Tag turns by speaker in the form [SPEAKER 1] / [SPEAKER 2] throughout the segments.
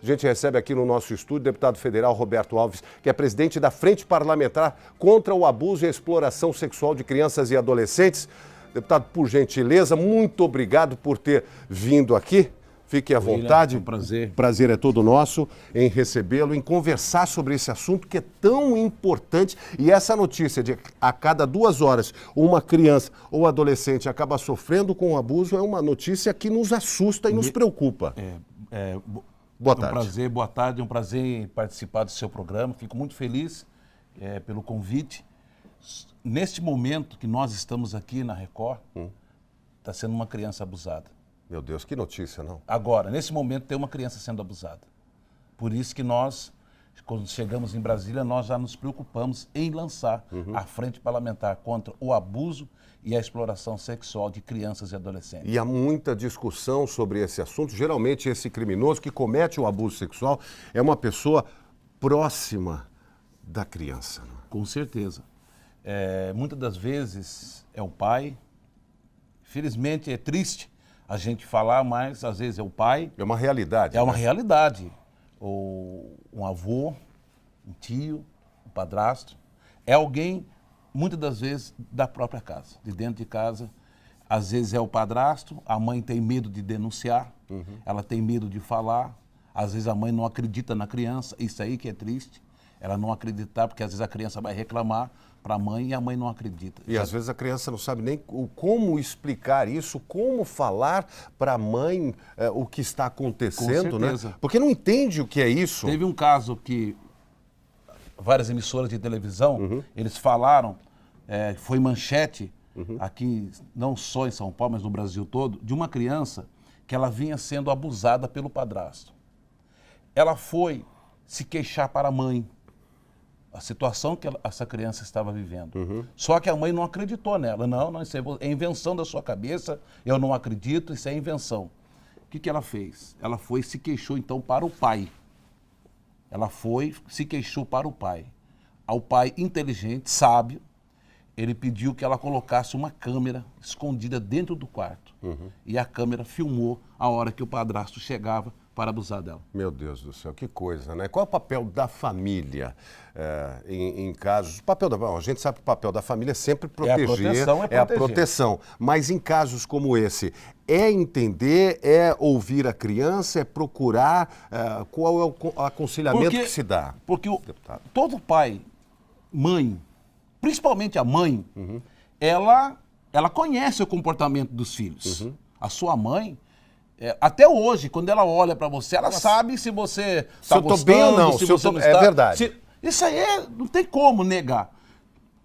[SPEAKER 1] A gente recebe aqui no nosso estúdio o deputado federal Roberto Alves, que é presidente da Frente Parlamentar contra o Abuso e a Exploração Sexual de Crianças e Adolescentes. Deputado, por gentileza, muito obrigado por ter vindo aqui. Fique à vontade.
[SPEAKER 2] É um prazer.
[SPEAKER 1] O prazer é todo nosso em recebê-lo, em conversar sobre esse assunto que é tão importante. E essa notícia de a cada 2 horas uma criança ou adolescente acaba sofrendo com o abuso é uma notícia que nos assusta e nos preocupa. Boa tarde.
[SPEAKER 2] Boa tarde, é um prazer em participar do seu programa. Fico muito feliz pelo convite. Neste momento que nós estamos aqui na Record, está sendo uma criança abusada.
[SPEAKER 1] Meu Deus, que notícia, não?
[SPEAKER 2] Agora, nesse momento, tem uma criança sendo abusada. Por isso que nós, quando chegamos em Brasília, nós já nos preocupamos em lançar a Frente Parlamentar contra o abuso e a exploração sexual de crianças e adolescentes.
[SPEAKER 1] E há muita discussão sobre esse assunto. Geralmente, esse criminoso que comete o abuso sexual é uma pessoa próxima da criança.
[SPEAKER 2] Com certeza. Muitas das vezes é o pai. Felizmente, é triste a gente falar, mas às vezes é o pai.
[SPEAKER 1] É uma realidade.
[SPEAKER 2] É uma realidade. Ou um avô, um tio, um padrasto. É alguém, muitas das vezes, da própria casa, de dentro de casa. Às vezes é o padrasto, a mãe tem medo de denunciar, ela tem medo de falar. Às vezes a mãe não acredita na criança, isso aí que é triste. Ela não acreditar, porque às vezes a criança vai reclamar para a mãe e a mãe não acredita.
[SPEAKER 1] E às vezes a criança não sabe nem como explicar isso, como falar para a mãe o que está acontecendo, né? Porque não entende o que é isso.
[SPEAKER 2] Teve um caso que várias emissoras de televisão, eles falaram, foi manchete aqui, não só em São Paulo, mas no Brasil todo, de uma criança que ela vinha sendo abusada pelo padrasto. Ela foi se queixar para a mãe a situação que essa criança estava vivendo. Só que a mãe não acreditou nela. Não, isso é invenção da sua cabeça, eu não acredito, isso é invenção. O que ela fez? Ela foi e se queixou então para o pai. Ela foi, se queixou para o pai. Ao pai inteligente, sábio, ele pediu que ela colocasse uma câmera escondida dentro do quarto. E a câmera filmou a hora que o padrasto chegava para abusar dela.
[SPEAKER 1] Meu Deus do céu, que coisa, né? Qual é o papel da família em casos? A gente sabe que o papel da família é sempre proteger, é a proteção. Mas em casos como esse, é entender, é ouvir a criança, é procurar qual é o aconselhamento que se dá?
[SPEAKER 2] Porque todo pai, mãe, principalmente a mãe, ela conhece o comportamento dos filhos. A sua mãe, até hoje, quando ela olha para você, ela sabe se você está gostando, se bem ou não, se você não está.
[SPEAKER 1] É verdade.
[SPEAKER 2] Isso aí não tem como negar.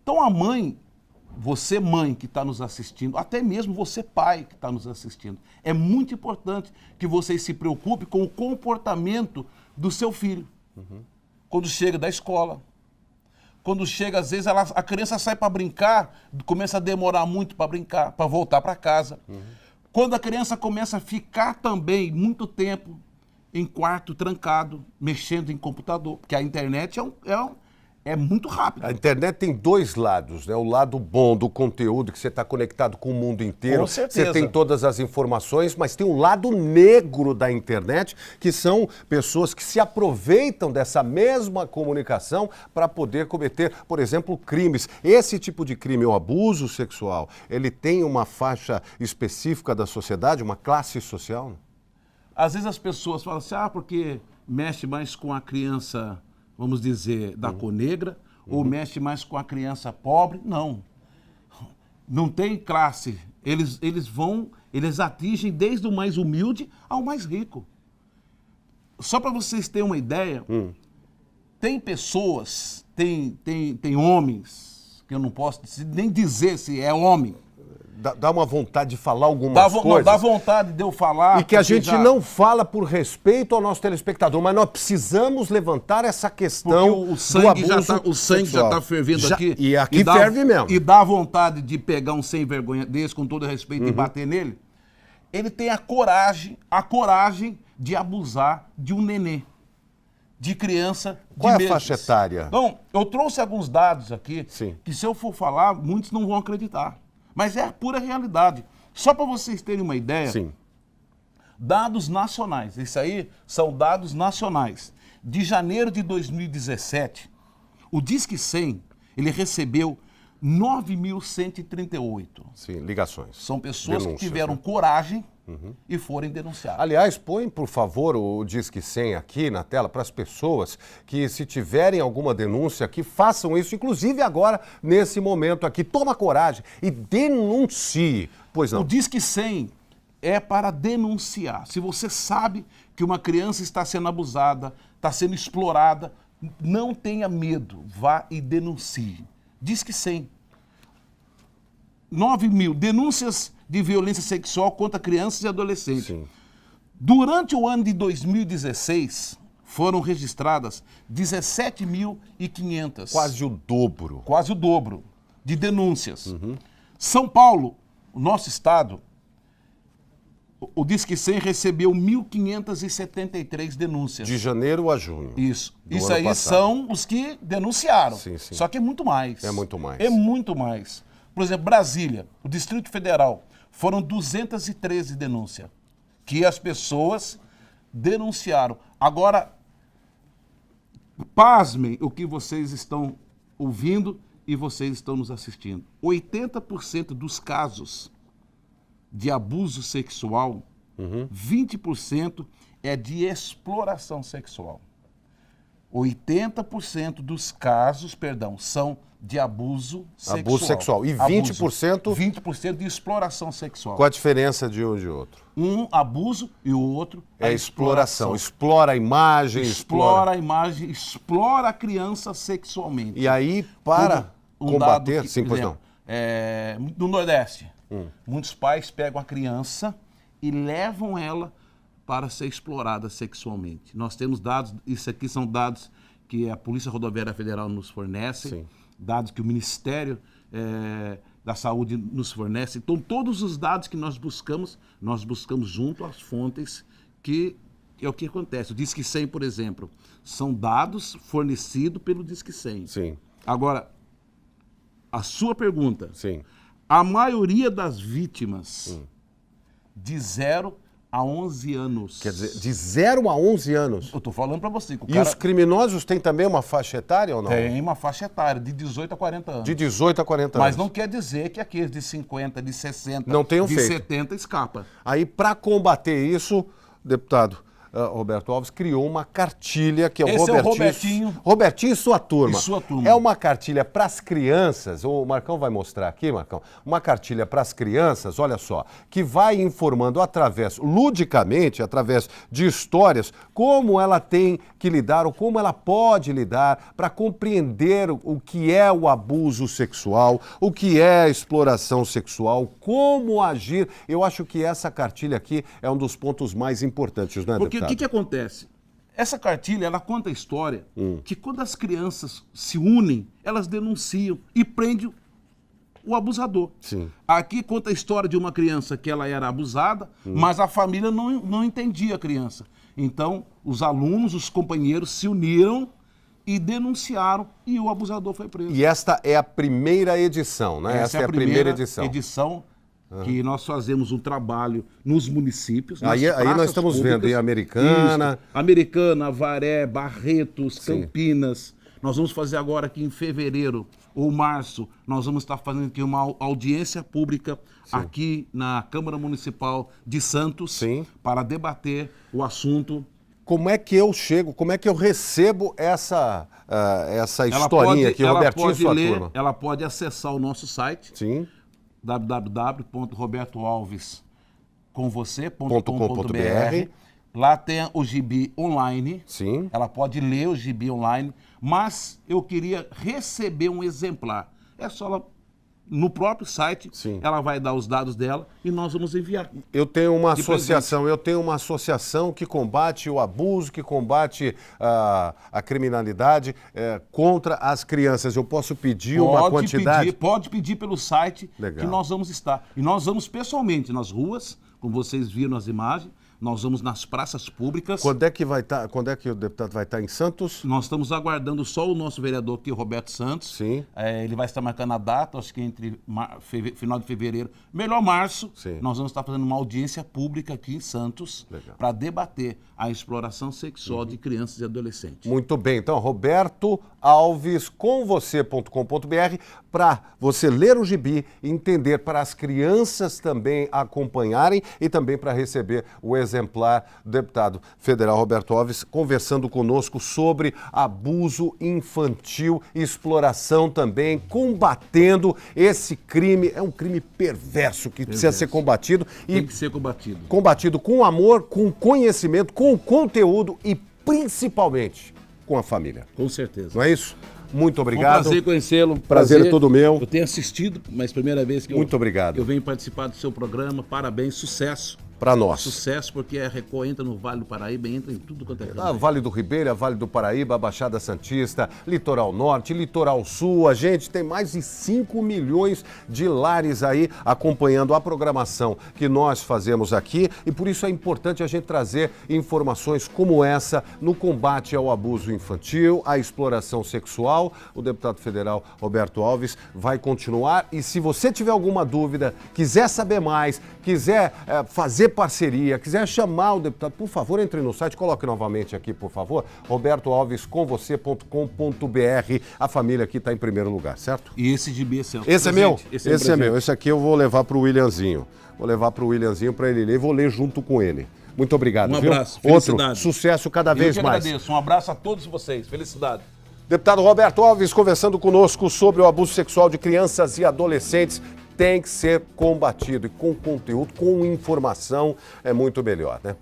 [SPEAKER 2] Então a mãe, você mãe que está nos assistindo, até mesmo você pai que está nos assistindo, é muito importante que vocês se preocupem com o comportamento do seu filho. Quando chega da escola, quando chega, às vezes, a criança sai para brincar, começa a demorar muito para brincar, para voltar para casa. Quando a criança começa a ficar também muito tempo em quarto trancado, mexendo em computador, porque a internet é muito rápida.
[SPEAKER 1] A internet tem 2 lados, né? O lado bom do conteúdo, que você está conectado com o mundo inteiro.
[SPEAKER 2] Com certeza.
[SPEAKER 1] Você tem todas as informações, mas tem um lado negro da internet, que são pessoas que se aproveitam dessa mesma comunicação para poder cometer, por exemplo, crimes. Esse tipo de crime, o abuso sexual, ele tem uma faixa específica da sociedade, uma classe social?
[SPEAKER 2] Às vezes as pessoas falam assim, porque mexe mais com a criança, vamos dizer, da cor negra, ou mexe mais com a criança pobre. Não tem classe. Eles atingem desde o mais humilde ao mais rico. Só para vocês terem uma ideia, tem pessoas, tem homens, que eu não posso nem dizer se é homem.
[SPEAKER 1] Dá uma vontade de falar algumas coisas.
[SPEAKER 2] Dá vontade de eu falar.
[SPEAKER 1] E que a gente não fala por respeito ao nosso telespectador, mas nós precisamos levantar essa questão
[SPEAKER 2] o sangue
[SPEAKER 1] do abuso
[SPEAKER 2] o sangue já está fervendo aqui.
[SPEAKER 1] E aqui ferve mesmo.
[SPEAKER 2] E dá vontade de pegar um sem vergonha desse, com todo respeito, e bater nele. Ele tem a coragem de abusar de um nenê, de criança de
[SPEAKER 1] Qual é
[SPEAKER 2] meses.
[SPEAKER 1] A faixa etária?
[SPEAKER 2] Então, eu trouxe alguns dados aqui,
[SPEAKER 1] Sim.
[SPEAKER 2] que se eu for falar, muitos não vão acreditar. Mas é a pura realidade. Só para vocês terem uma ideia,
[SPEAKER 1] Sim.
[SPEAKER 2] dados nacionais. Isso aí são dados nacionais. De janeiro de 2017, o Disque 100, ele recebeu 9.138.
[SPEAKER 1] Sim, ligações.
[SPEAKER 2] São pessoas que tiveram coragem e forem denunciadas.
[SPEAKER 1] Aliás, põe, por favor, o Disque 100 aqui na tela para as pessoas que, se tiverem alguma denúncia, que façam isso, inclusive agora, nesse momento aqui. Toma coragem e denuncie. Pois não.
[SPEAKER 2] O Disque 100 é para denunciar. Se você sabe que uma criança está sendo abusada, está sendo explorada, não tenha medo, vá e denuncie. Disque 100. 9.000 denúncias de violência sexual contra crianças e adolescentes.
[SPEAKER 1] Sim.
[SPEAKER 2] Durante o ano de 2016, foram registradas 17.500.
[SPEAKER 1] Quase o dobro.
[SPEAKER 2] Quase o dobro de denúncias. São Paulo, o nosso estado, o Disque 100 recebeu 1.573 denúncias.
[SPEAKER 1] De janeiro a junho.
[SPEAKER 2] Isso. Isso aí são os que denunciaram.
[SPEAKER 1] Sim, sim.
[SPEAKER 2] Só que é muito mais.
[SPEAKER 1] É muito mais.
[SPEAKER 2] É muito mais. Por exemplo, Brasília, o Distrito Federal, foram 213 denúncias que as pessoas denunciaram. Agora, pasmem o que vocês estão ouvindo e vocês estão nos assistindo. 80% dos casos de abuso sexual, 20% é de exploração sexual. 80% dos casos, são de abuso sexual.
[SPEAKER 1] Abuso sexual. E 20%?
[SPEAKER 2] 20% de exploração sexual.
[SPEAKER 1] Qual a diferença de um de outro?
[SPEAKER 2] Um abuso e o outro
[SPEAKER 1] é exploração. Explora a imagem.
[SPEAKER 2] Explora a imagem, explora a criança sexualmente.
[SPEAKER 1] E aí, para combater...
[SPEAKER 2] Que,
[SPEAKER 1] sim, pois
[SPEAKER 2] exemplo,
[SPEAKER 1] não.
[SPEAKER 2] No Nordeste, muitos pais pegam a criança e levam ela para ser explorada sexualmente. Nós temos dados, isso aqui são dados que a Polícia Rodoviária Federal nos fornece,
[SPEAKER 1] sim,
[SPEAKER 2] dados que o Ministério da Saúde nos fornece. Então, todos os dados que nós buscamos junto às fontes, que é o que acontece. O Disque 100, por exemplo, são dados fornecidos pelo Disque 100.
[SPEAKER 1] Sim.
[SPEAKER 2] Agora, a sua pergunta.
[SPEAKER 1] Sim.
[SPEAKER 2] A maioria das vítimas de 0 a 11 anos.
[SPEAKER 1] Quer dizer, de 0 a 11 anos?
[SPEAKER 2] Eu estou falando para você.
[SPEAKER 1] E os criminosos têm também uma faixa etária ou não?
[SPEAKER 2] Tem uma faixa etária, de 18 a 40 anos.
[SPEAKER 1] De 18 a 40 anos.
[SPEAKER 2] Mas não quer dizer que aqueles de 50, de 60,
[SPEAKER 1] não tenham
[SPEAKER 2] de
[SPEAKER 1] feito.
[SPEAKER 2] 70 escapa.
[SPEAKER 1] Aí, para combater isso, deputado Roberto Alves criou uma cartilha que é o
[SPEAKER 2] Esse
[SPEAKER 1] Robertinho.
[SPEAKER 2] É o Robertinho.
[SPEAKER 1] Robertinho e sua turma.
[SPEAKER 2] E sua turma.
[SPEAKER 1] É uma cartilha para as crianças, o Marcão vai mostrar aqui, Marcão, uma cartilha para as crianças, olha só, que vai informando ludicamente, através de histórias, como ela tem que lidar ou como ela pode lidar para compreender o que é o abuso sexual, o que é a exploração sexual, como agir. Eu acho que essa cartilha aqui é um dos pontos mais importantes, né,
[SPEAKER 2] Porque
[SPEAKER 1] deputado?
[SPEAKER 2] o que acontece? Essa cartilha, ela conta a história que quando as crianças se unem, elas denunciam e prendem o abusador.
[SPEAKER 1] Sim.
[SPEAKER 2] Aqui conta a história de uma criança que ela era abusada, mas a família não entendia a criança. Então, os alunos, os companheiros se uniram e denunciaram e o abusador foi preso.
[SPEAKER 1] E esta é a primeira edição, né?
[SPEAKER 2] Essa é a primeira edição. Que nós fazemos um trabalho nos municípios.
[SPEAKER 1] Aí nós estamos
[SPEAKER 2] públicas,
[SPEAKER 1] vendo em Americana.
[SPEAKER 2] Isso, Americana, Avaré, Barretos,
[SPEAKER 1] Sim.
[SPEAKER 2] Campinas. Nós vamos fazer agora aqui em fevereiro ou março, nós vamos estar fazendo aqui uma audiência pública aqui na Câmara Municipal de Santos.
[SPEAKER 1] Sim.
[SPEAKER 2] Para debater o assunto.
[SPEAKER 1] Como é que eu chego, como é que eu recebo essa historinha aqui, Robertinho e sua turma?
[SPEAKER 2] Ela pode acessar o nosso site.
[SPEAKER 1] Sim.
[SPEAKER 2] www.robertoalvescomvocê.com.br. Lá tem o gibi online.
[SPEAKER 1] Sim.
[SPEAKER 2] Ela pode ler o gibi online, mas eu queria receber um exemplar. É só ela, no próprio site,
[SPEAKER 1] Sim.
[SPEAKER 2] ela vai dar os dados dela e nós vamos enviar.
[SPEAKER 1] Eu tenho uma associação que combate o abuso, que combate a criminalidade contra as crianças. Eu posso pedir uma quantidade?
[SPEAKER 2] Pode pedir pelo site.
[SPEAKER 1] Legal.
[SPEAKER 2] Que nós vamos estar. E nós vamos pessoalmente nas ruas, como vocês viram nas imagens, Nós vamos nas praças públicas.
[SPEAKER 1] Quando é que o deputado vai estar em Santos?
[SPEAKER 2] Nós estamos aguardando só o nosso vereador aqui, Roberto Santos.
[SPEAKER 1] Sim.
[SPEAKER 2] Ele vai estar marcando a data, acho que entre final de fevereiro, melhor março.
[SPEAKER 1] Sim.
[SPEAKER 2] Nós vamos estar fazendo uma audiência pública aqui em Santos para debater a exploração sexual de crianças e adolescentes.
[SPEAKER 1] Muito bem, então Roberto Alves com você.com.br para você ler o gibi, entender, para as crianças também acompanharem e também para receber o exemplar do deputado federal Roberto Alves conversando conosco sobre abuso infantil, exploração também, combatendo esse crime. É um crime perverso que precisa ser combatido.
[SPEAKER 2] Tem que ser combatido.
[SPEAKER 1] Combatido com amor, com conhecimento, com conteúdo e principalmente com a família.
[SPEAKER 2] Com certeza.
[SPEAKER 1] Não é isso? Muito obrigado.
[SPEAKER 2] Foi um prazer conhecê-lo.
[SPEAKER 1] Prazer é todo meu.
[SPEAKER 2] Eu tenho assistido, mas primeira vez que
[SPEAKER 1] Muito obrigado.
[SPEAKER 2] Eu venho participar do seu programa. Parabéns, sucesso.
[SPEAKER 1] Para nós.
[SPEAKER 2] Sucesso, porque a Record entra no Vale do Paraíba, entra em tudo quanto é canto.
[SPEAKER 1] Vale do Ribeira, Vale do Paraíba, Baixada Santista, Litoral Norte, Litoral Sul. A gente tem mais de 5 milhões de lares aí acompanhando a programação que nós fazemos aqui e por isso é importante a gente trazer informações como essa no combate ao abuso infantil, à exploração sexual. O deputado federal Roberto Alves vai continuar e se você tiver alguma dúvida, quiser saber mais, quiser fazer parceria, quiser chamar o deputado, por favor, entre no site, coloque novamente aqui, por favor, robertoalvescomvocê.com.br. A família aqui está em primeiro lugar, certo?
[SPEAKER 2] E esse gibi é seu.
[SPEAKER 1] Esse é meu? Esse é meu. Esse aqui eu vou levar para o Williamzinho. Vou levar para o Williamzinho para ele ler e vou ler junto com ele. Muito obrigado.
[SPEAKER 2] Um abraço, felicidade.
[SPEAKER 1] Outro sucesso cada vez mais.
[SPEAKER 2] Eu que agradeço. Um abraço a todos vocês. Felicidade.
[SPEAKER 1] Deputado Roberto Alves conversando conosco sobre o abuso sexual de crianças e adolescentes. Tem que ser combatido e com conteúdo, com informação, é muito melhor, né?